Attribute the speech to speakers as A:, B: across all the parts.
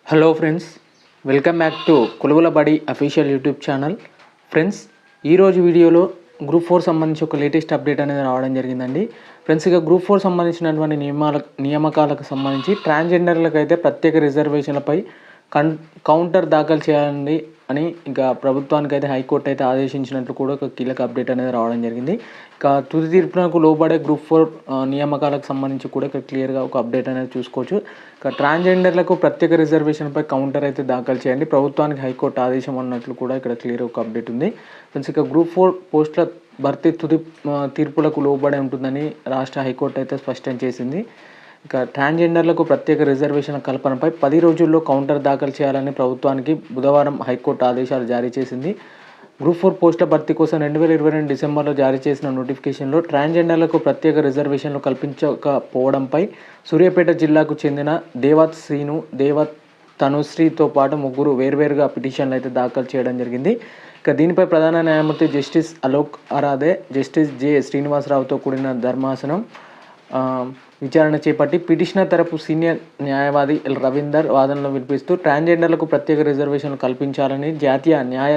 A: Hello friends, welcome back to Koluvula Badi official YouTube channel. Friends, ఈరోజు వీడియోలో group 4 సంబంధించి ఒక లేటెస్ట్ అప్డేట్ అనేది రావడం జరిగిందండి. ఫ్రెండ్స్, ఇక గ్రూప్ 4 సంబంధించినటువంటి నియామకాలకు సంబంధించి ట్రాన్స్జెండర్లకు అయితే ప్రత్యేక రిజర్వేషన్లపై కౌంటర్ దాఖలు చేయాలని అని ఇంకా ప్రభుత్వానికి అయితే హైకోర్టు అయితే ఆదేశించినట్లు కూడా ఒక కీలక అప్డేట్ అనేది రావడం జరిగింది. ఇక తుది తీర్పునకు లోబడే గ్రూప్ 4 నియామకాలకు సంబంధించి కూడా ఇక్కడ క్లియర్గా ఒక అప్డేట్ అనేది చూసుకోవచ్చు. ఇక ట్రాన్స్జెండర్లకు ప్రత్యేక రిజర్వేషన్పై కౌంటర్ అయితే దాఖలు చేయండి, ప్రభుత్వానికి హైకోర్టు ఆదేశం అన్నట్లు కూడా ఇక్కడ క్లియర్ ఒక అప్డేట్ ఉంది. ఫ్రెండ్స్, ఇక గ్రూప్ 4 పోస్టుల భర్తీ తుది తీర్పులకు లోబడి ఉంటుందని రాష్ట్ర హైకోర్టు అయితే స్పష్టం చేసింది. ఇక ట్రాన్స్జెండర్లకు ప్రత్యేక రిజర్వేషన్ల కల్పనపై 10 రోజుల్లో కౌంటర్ దాఖలు చేయాలని ప్రభుత్వానికి బుధవారం హైకోర్టు ఆదేశాలు జారీ చేసింది. గ్రూప్ 4 పోస్టుల భర్తీ కోసం 2022 డిసెంబర్లో జారీ చేసిన నోటిఫికేషన్లో ట్రాన్స్జెండర్లకు ప్రత్యేక రిజర్వేషన్లు కల్పించకపోవడంపై సూర్యాపేట జిల్లాకు చెందిన దేవత్ శ్రీను, దేవత్ తనుశ్రీతో పాటు ముగ్గురు వేర్వేరుగా పిటిషన్లు అయితే దాఖలు చేయడం జరిగింది. ఇక దీనిపై ప్రధాన న్యాయమూర్తి justice Alok Aradhe, justice J శ్రీనివాసరావుతో కూడిన ధర్మాసనం విచారణ చేపట్టి పిటిషనర్ తరపు సీనియర్ న్యాయవాది ఎల్ రవీందర్ వాదనలు వినిపిస్తూ ట్రాన్స్జెండర్లకు ప్రత్యేక రిజర్వేషన్లు కల్పించాలని జాతీయ న్యాయ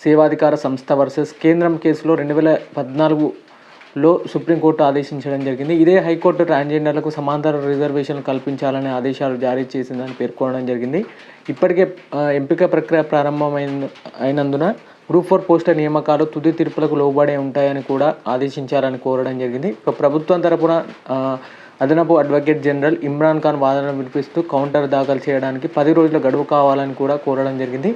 A: సేవాధికార సంస్థ వర్సెస్ కేంద్రం కేసులో 2014లో సుప్రీంకోర్టు ఆదేశించడం జరిగింది. ఇదే హైకోర్టు ట్రాన్స్జెండర్లకు సమాంతర రిజర్వేషన్లు కల్పించాలని ఆదేశాలు జారీ చేసిందని పేర్కొనడం జరిగింది. ఇప్పటికే ఎంపిక ప్రక్రియ అయినందున గ్రూప్ 4 పోస్టుల నియామకాలు తుది తీర్పులకు లోబడే ఉంటాయని కూడా ఆదేశించాలని కోరడం జరిగింది. ప్రభుత్వం తరపున అదనపు అడ్వకేట్ జనరల్ ఇమ్రాన్ ఖాన్ వాదనలు వినిపిస్తూ కౌంటర్ దాఖలు చేయడానికి 10 రోజుల గడువు కావాలని కూడా కోరడం జరిగింది.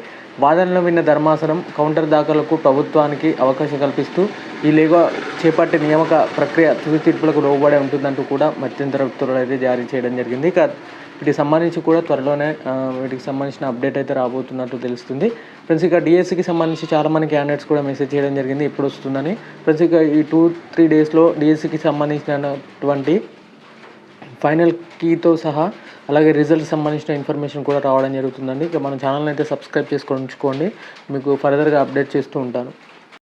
A: వాదనలు విన్న ధర్మాసనం కౌంటర్ దాఖలకు ప్రభుత్వానికి అవకాశం కల్పిస్తూ ఈ లేగా చేపట్టే నియామక ప్రక్రియ తుది తీర్పులకు లోబడే ఉంటుందంటూ కూడా మధ్యంతర ఉత్తర్వులు అయితే జారీ చేయడం జరిగింది. ఇక వీటికి సంబంధించి కూడా త్వరలోనే వీటికి సంబంధించిన అప్డేట్ అయితే రాబోతున్నట్టు తెలుస్తుంది. ఫ్రెండ్స్, ఇక డిఎస్సికి సంబంధించి చాలామంది క్యాండిడేట్స్ కూడా మెసేజ్ చేయడం జరిగింది ఎప్పుడు వస్తుందని. ఫ్రెండ్స్, ఇక ఈ 2-3 డేస్లో డిఎస్సికి సంబంధించినటువంటి ఫైనల్ కీతో సహా అలాగే రిజల్ట్కి సంబంధించిన ఇన్ఫర్మేషన్ కూడా రావడం జరుగుతుందండి. ఇక మన ఛానల్ని అయితే సబ్స్క్రైబ్ చేసుకొని ఉంచుకోండి, మీకు ఫర్దర్గా అప్డేట్ చేస్తూ ఉంటాను.